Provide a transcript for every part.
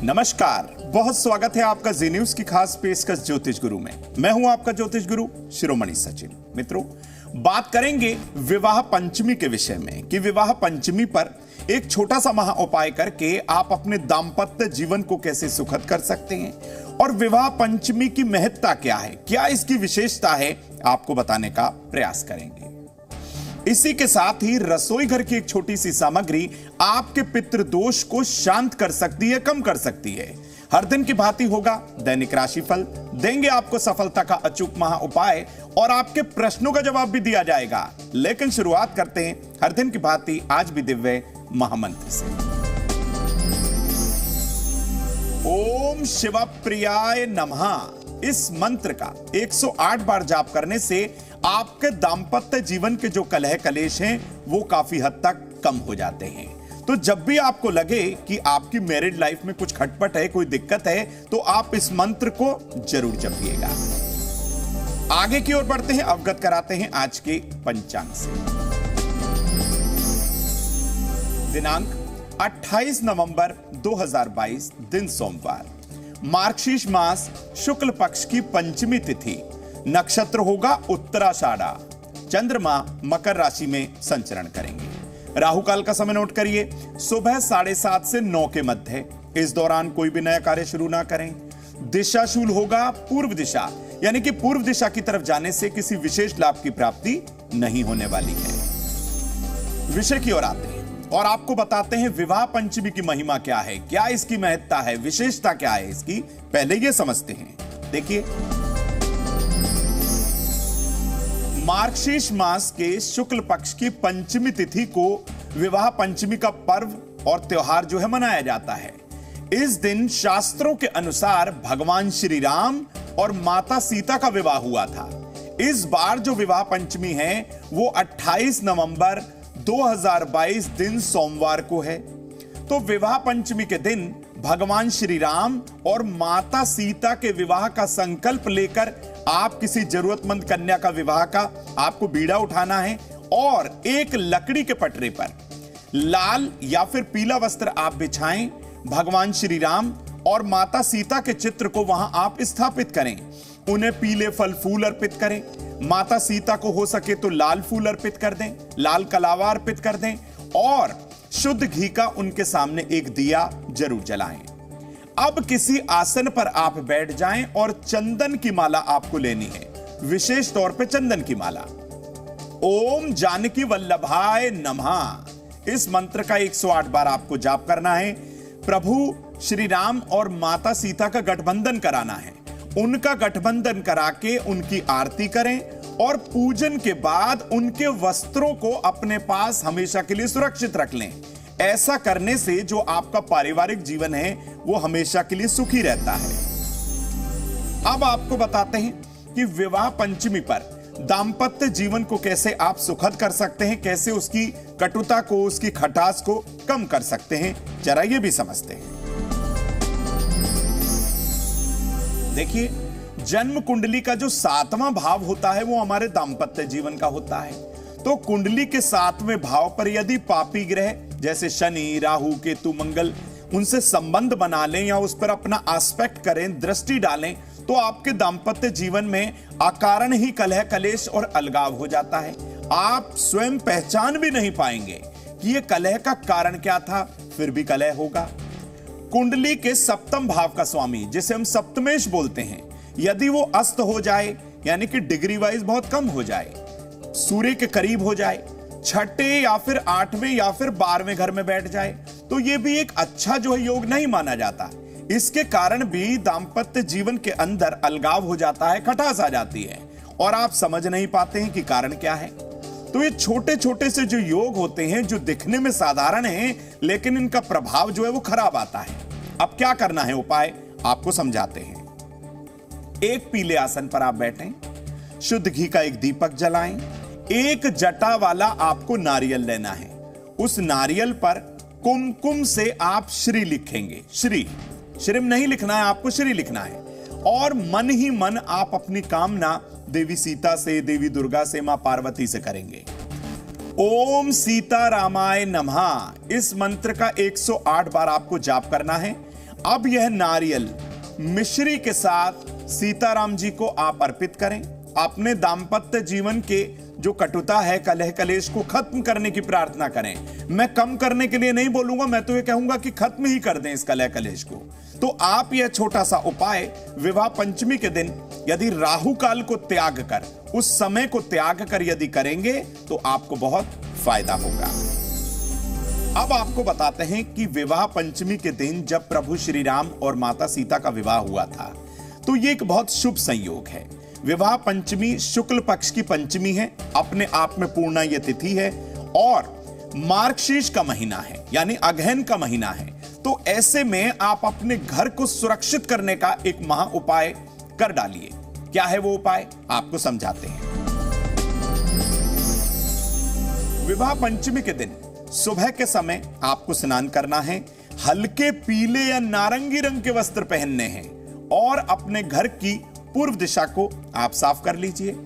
नमस्कार, बहुत स्वागत है आपका जी न्यूज की खास पेशकश ज्योतिष गुरु में। मैं हूं आपका ज्योतिष गुरु शिरोमणि सचिन। मित्रों, बात करेंगे विवाह पंचमी के विषय में कि विवाह पंचमी पर एक छोटा सा महा उपाय करके आप अपने दाम्पत्य जीवन को कैसे सुखद कर सकते हैं और विवाह पंचमी की महत्ता क्या है, क्या इसकी विशेषता है, आपको बताने का प्रयास करेंगे। इसी के साथ ही रसोई घर की एक छोटी सी सामग्री आपके पितृदोष को शांत कर सकती है, कम कर सकती है। हर दिन की भांति होगा दैनिक राशिफल, देंगे आपको सफलता का अचूक महा उपाय और आपके प्रश्नों का जवाब भी दिया जाएगा। लेकिन शुरुआत करते हैं हर दिन की भांति आज भी दिव्य महामंत्र से। ओम शिव प्रियाय नमः। इस मंत्र का 108 बार जाप करने से आपके दाम्पत्य जीवन के जो कलह कलेश हैं वो काफी हद तक कम हो जाते हैं। तो जब भी आपको लगे कि आपकी मैरिड लाइफ में कुछ खटपट है, कोई दिक्कत है, तो आप इस मंत्र को जरूर जपिएगा। आगे की ओर बढ़ते हैं, अवगत कराते हैं आज के पंचांग से। दिनांक 28 नवंबर 2022, दिन सोमवार, मार्गशीर्ष मास शुक्ल पक्ष की पंचमी तिथि, नक्षत्र होगा उत्तराषाढ़ा, चंद्रमा मकर राशि में संचरण करेंगे। राहु काल का समय नोट करिए, सुबह 7:30 से 9 के मध्य। इस दौरान कोई भी नया कार्य शुरू ना करें। दिशाशूल होगा पूर्व दिशा, यानी कि पूर्व दिशा की तरफ जाने से किसी विशेष लाभ की प्राप्ति नहीं होने वाली है। विषय की ओर आते हैं और आपको बताते हैं विवाह पंचमी की महिमा क्या है, क्या इसकी महत्ता है, विशेषता क्या है इसकी। पहले ये समझते हैं। देखिए, मार्गशीर्ष मास के शुक्ल पक्ष की पंचमी तिथि को विवाह पंचमी का पर्व और त्योहार जो है मनाया जाता है। इस दिन शास्त्रों के अनुसार भगवान श्री राम और माता सीता का विवाह हुआ था। इस बार जो विवाह पंचमी है वो 28 नवंबर 2022 दिन सोमवार को है। तो विवाह पंचमी के दिन भगवान श्री राम और माता सीता के विवाह का संकल्प लेकर आप किसी जरूरतमंद कन्या का विवाह का आपको बीड़ा उठाना है और एक लकड़ी के पटरे पर लाल या फिर पीला वस्त्र आप बिछाएं। भगवान श्री राम और माता सीता के चित्र को वहां आप स्थापित करें। उन्हें पीले फल फूल अर्पित करें। माता सीता को हो सके तो लाल फूल अर्पित कर दें, लाल कलावा अर्पित कर दें और शुद्ध घी का उनके सामने एक दिया जरूर जलाएं। अब किसी आसन पर आप बैठ जाएं और चंदन की माला आपको लेनी है, विशेष तौर पे चंदन की माला। ओम जानकी वल्लभाय नमः। इस मंत्र का 108 बार आपको जाप करना है। प्रभु श्री राम और माता सीता का गठबंधन कराना है। उनका गठबंधन करा के उनकी आरती करें और पूजन के बाद उनके वस्त्रों को अपने पास हमेशा के लिए सुरक्षित रख लें। ऐसा करने से जो आपका पारिवारिक जीवन है वो हमेशा के लिए सुखी रहता है। अब आपको बताते हैं कि विवाह पंचमी पर दाम्पत्य जीवन को कैसे आप सुखद कर सकते हैं, कैसे उसकी कटुता को, उसकी खटास को कम कर सकते हैं, जरा ये भी समझते हैं। देखिए, जन्म कुंडली का जो 7वां भाव होता है वो हमारे दाम्पत्य जीवन का होता है। तो कुंडली के 7वें भाव पर यदि पापी ग्रह जैसे शनि, राहु, केतु, मंगल उनसे संबंध बना लें या उस पर अपना एस्पेक्ट करें, दृष्टि डालें, तो आपके दाम्पत्य जीवन में अकारण ही कलह कलेश और अलगाव हो जाता है। आप स्वयं पहचान भी नहीं पाएंगे कि यह कलह का कारण क्या था, फिर भी कलह होगा। कुंडली के 7वें भाव का स्वामी, जिसे हम सप्तमेश बोलते हैं, यदि वो अस्त हो जाए, यानी कि डिग्री वाइज बहुत कम हो जाए, सूर्य के करीब हो जाए, 6ठे या फिर 8वें या फिर 12वें घर में बैठ जाए, तो यह भी एक अच्छा जो है योग नहीं माना जाता। इसके कारण भी दाम्पत्य जीवन के अंदर अलगाव हो जाता है, खटास आ जाती है और आप समझ नहीं पाते हैं कि कारण क्या है। तो ये छोटे छोटे से जो योग होते हैं, जो दिखने में साधारण हैं, लेकिन इनका प्रभाव जो है वो खराब आता है। अब क्या करना है, उपाय आपको समझाते हैं। एक पीले आसन पर आप बैठें, शुद्ध घी का एक दीपक जलाएं, एक जटा वाला आपको नारियल लेना है। उस नारियल पर कुमकुम से आप श्री लिखेंगे। श्री श्रीम नहीं लिखना है, आपको श्री लिखना है और मन ही मन आप अपनी कामना देवी सीता से, देवी दुर्गा से, मां पार्वती से करेंगे। ओम सीता रामाय नमः। इस मंत्र का 108 बार आपको जाप करना है। अब यह नारियल मिश्री के साथ सीताराम जी को आप अर्पित करें। अपने दाम्पत्य जीवन के जो कटुता है, कलह कलेश को खत्म करने की प्रार्थना करें। मैं कम करने के लिए नहीं बोलूंगा, मैं तो ये कहूंगा कि खत्म ही कर दें इस कलह कलेश को। तो आप यह छोटा सा उपाय विवाह पंचमी के दिन यदि राहु काल को त्याग कर, उस समय को त्याग कर यदि करेंगे तो आपको बहुत फायदा होगा। अब आपको बताते हैं कि विवाह पंचमी के दिन जब प्रभु श्री राम और माता सीता का विवाह हुआ था, तो ये एक बहुत शुभ संयोग है। विवाह पंचमी शुक्ल पक्ष की पंचमी है, अपने आप में पूर्णा ये तिथि है और मार्गशीर्ष का महीना है, यानी अगहन का महीना है। तो ऐसे में आप अपने घर को सुरक्षित करने का एक महा उपाय कर डालिए। क्या है वो उपाय, आपको समझाते हैं। विवाह पंचमी के दिन सुबह के समय आपको स्नान करना है, हल्के पीले या नारंगी रंग के वस्त्र पहनने हैं और अपने घर की पूर्व दिशा को आप साफ कर लीजिए।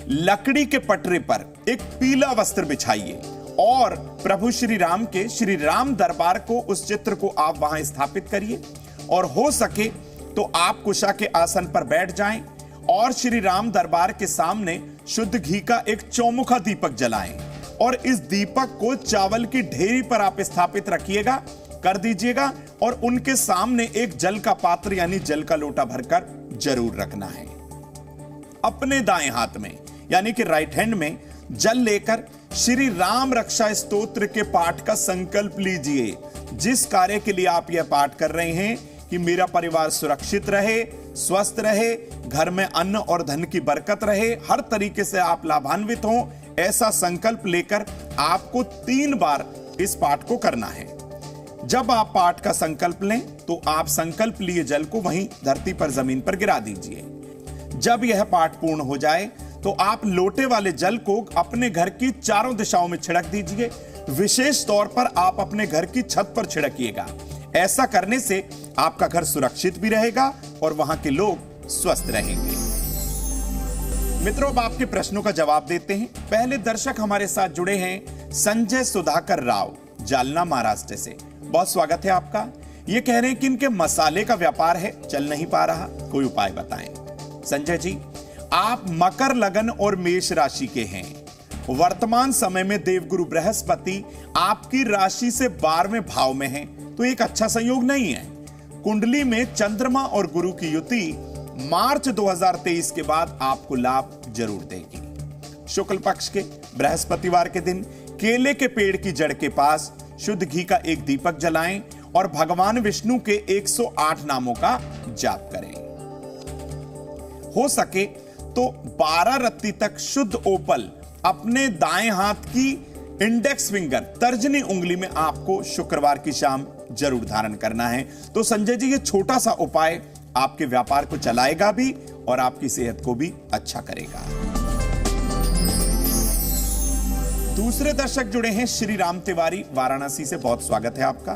लकड़ी के पटरे पर एक पीला वस्त्र बिछाइए और प्रभु श्री राम के श्री राम दरबार को, उस चित्र को आप वहां स्थापित करिए और हो सके तो आप कुशा के आसन पर बैठ जाएं और श्री राम दरबार के सामने शुद्ध घी का एक चौमुखा दीपक जलाएं और इस दीपक को चावल की ढेरी पर आप स्थापित रखिएगा, कर दीजिएगा और उनके सामने एक जल का पात्र यानी जल का लोटा भरकर जरूर रखना है। अपने दाएं हाथ में यानी कि राइट हैंड में जल लेकर श्री राम रक्षा स्तोत्र के पाठ का संकल्प लीजिए। जिस कार्य के लिए आप यह पाठ कर रहे हैं कि मेरा परिवार सुरक्षित रहे, स्वस्थ रहे, घर में अन्न और धन की बरकत रहे, हर तरीके से आप लाभान्वित हों, ऐसा संकल्प लेकर आपको 3 बार इस पाठ को करना है। जब आप पाठ का संकल्प लें तो आप संकल्प लिए जल को वहीं धरती पर, जमीन पर गिरा दीजिए। जब यह पाठ पूर्ण हो जाए तो आप लोटे वाले जल को अपने घर की चारों दिशाओं में छिड़क दीजिए। विशेष तौर पर आप अपने घर की छत पर छिड़किएगा। ऐसा करने से आपका घर सुरक्षित भी रहेगा और वहां के लोग स्वस्थ रहेंगे। मित्रों, अब आपके प्रश्नों का जवाब देते हैं। पहले दर्शक हमारे साथ जुड़े हैं संजय सुधाकर राव, जालना, महाराष्ट्र से। बहुत स्वागत है आपका। ये कह रहे हैं कि इनके मसाले का व्यापार है, चल नहीं पा रहा, कोई उपाय बताएं। संजय जी, आप मकर लगन और मेष राशि के हैं। वर्तमान समय में देवगुरु बृहस्पति आपकी राशि से 12वें भाव में हैं, तो एक अच्छा संयोग नहीं है। कुंडली में चंद्रमा और गुरु की युति मार्च 2023 के बाद आपको लाभ जरूर देगी। शुक्ल पक्ष के बृहस्पतिवार के दिन केले के पेड़ की जड़ के पास शुद्ध घी का एक दीपक जलाएं और भगवान विष्णु के 108 नामों का जाप करें। हो सके तो 12 रत्ती तक शुद्ध ओपल अपने दाएं हाथ की इंडेक्स फिंगर, तर्जनी उंगली में आपको शुक्रवार की शाम जरूर धारण करना है। तो संजय जी, ये छोटा सा उपाय आपके व्यापार को चलाएगा भी और आपकी सेहत को भी अच्छा करेगा। दूसरे दर्शक जुड़े हैं श्री राम तिवारी, वाराणसी से। बहुत स्वागत है आपका।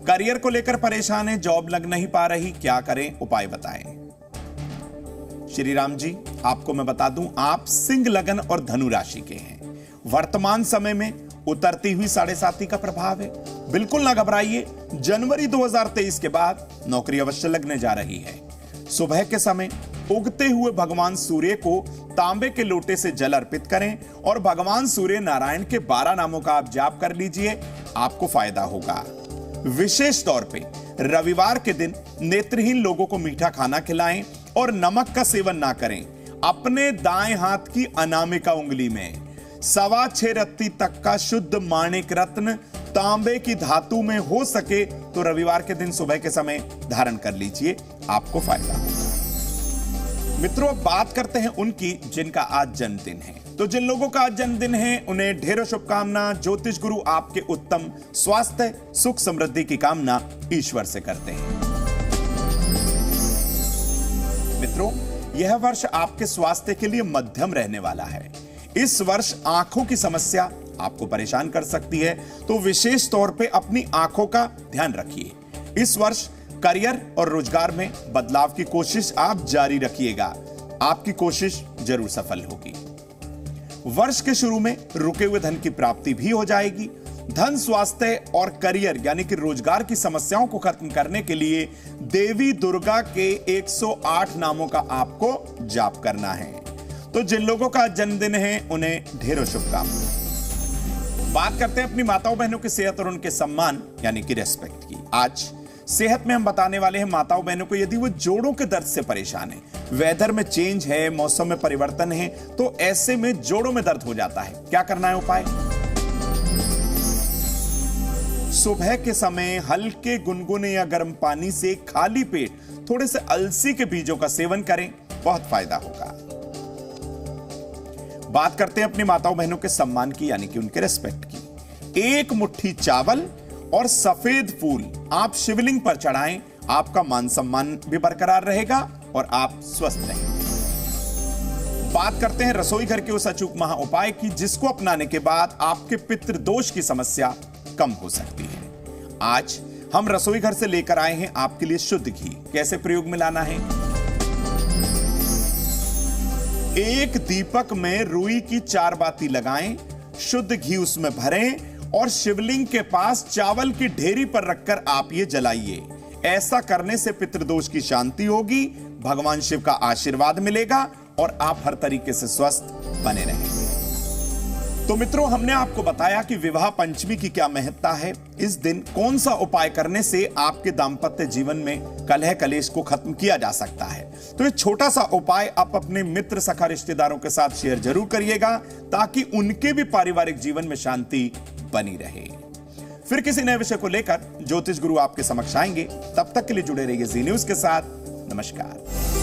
करियर को लेकर परेशान है, जॉब लग नहीं पा रही, क्या करें, उपाय बताएं। श्री राम जी, आपको मैं बता दूं, आप सिंह लगन और धनु राशि के हैं। वर्तमान समय में उतरती हुई 7.5 का प्रभाव है। बिल्कुल ना घबराइए, जनवरी 2023 के बाद नौकरी अवश्य लगने जा रही है। सुबह के समय उगते हुए भगवान सूर्य को तांबे के लोटे से जल अर्पित करें और भगवान सूर्य नारायण के 12 नामों का आप जाप कर लीजिए, आपको फायदा होगा। विशेष तौर पे रविवार के दिन नेत्रहीन लोगों को मीठा खाना खिलाएं और नमक का सेवन ना करें। अपने दाएं हाथ की अनामिका उंगली में 6.25 रत्ती तक का शुद्ध माणिक रत्न तांबे की धातु में हो सके तो रविवार के दिन सुबह के समय धारण कर लीजिए, आपको फायदा होगा। मित्रों, बात करते हैं उनकी जिनका आज जन्मदिन है। तो जिन लोगों का आज जन्मदिन है उन्हें ढेरों शुभकामना। ज्योतिष गुरु आपके उत्तम स्वास्थ्य, सुख, समृद्धि की कामना ईश्वर से करते हैं। मित्रों, यह वर्ष आपके स्वास्थ्य के लिए मध्यम रहने वाला है। इस वर्ष आंखों की समस्या आपको परेशान कर सकती है, तो विशेष तौर पे अपनी आंखों का ध्यान रखिए। इस वर्ष करियर और रोजगार में बदलाव की कोशिश आप जारी रखिएगा, आपकी कोशिश जरूर सफल होगी। वर्ष के शुरू में रुके हुए धन की प्राप्ति भी हो जाएगी। धन, स्वास्थ्य और करियर यानी कि रोजगार की समस्याओं को खत्म करने के लिए देवी दुर्गा के 108 नामों का आपको जाप करना है। तो जिन लोगों का जन्मदिन है उन्हें ढेरों शुभकामनाएं। बात करते हैं अपनी माताओं बहनों की सेहत और उनके सम्मान यानी कि रेस्पेक्ट की। आज सेहत में हम बताने वाले हैं माताओं बहनों को, यदि वो जोड़ों के दर्द से परेशान है, वेदर में चेंज है, मौसम में परिवर्तन है, तो ऐसे में जोड़ों में दर्द हो जाता है, क्या करना है उपाय? सुबह के समय हल्के गुनगुने या गर्म पानी से खाली पेट थोड़े से अलसी के बीजों का सेवन करें, बहुत फायदा होगा। बात करते हैं अपनी माताओं बहनों के सम्मान की यानी कि उनके रेस्पेक्ट की। एक मुट्ठी चावल और सफेद फूल आप शिवलिंग पर चढ़ाएं, आपका मान सम्मान भी बरकरार रहेगा और आप स्वस्थ रहेंगे। बात करते हैं रसोई घर के उस अचूक महा उपाय की जिसको अपनाने के बाद आपके पितृदोष की समस्या कम हो सकती है। आज हम रसोई घर से लेकर आए हैं आपके लिए शुद्ध घी। कैसे प्रयोग में लाना है? एक दीपक में रुई की 4 बाती लगाएं, शुद्ध घी उसमें भरें और शिवलिंग के पास चावल की ढेरी पर रखकर आप ये जलाइए। ऐसा करने से पितृदोष की शांति होगी, भगवान शिव का आशीर्वाद मिलेगा और आप हर तरीके से स्वस्थ बने रहेंगे। तो मित्रों, हमने आपको बताया कि विवाह पंचमी की क्या महत्ता है, इस दिन कौन सा उपाय करने से आपके दांपत्य जीवन में कलह कलेश को खत्म किया जा सकता है। तो ये छोटा सा उपाय आप अपने मित्र सखा रिश्तेदारों के साथ शेयर जरूर करिएगा ताकि उनके भी पारिवारिक जीवन में शांति बनी रहे। फिर किसी नए विषय को लेकर ज्योतिष गुरु आपके समक्ष आएंगे। तब तक के लिए जुड़े रहिए जी न्यूज के साथ। नमस्कार।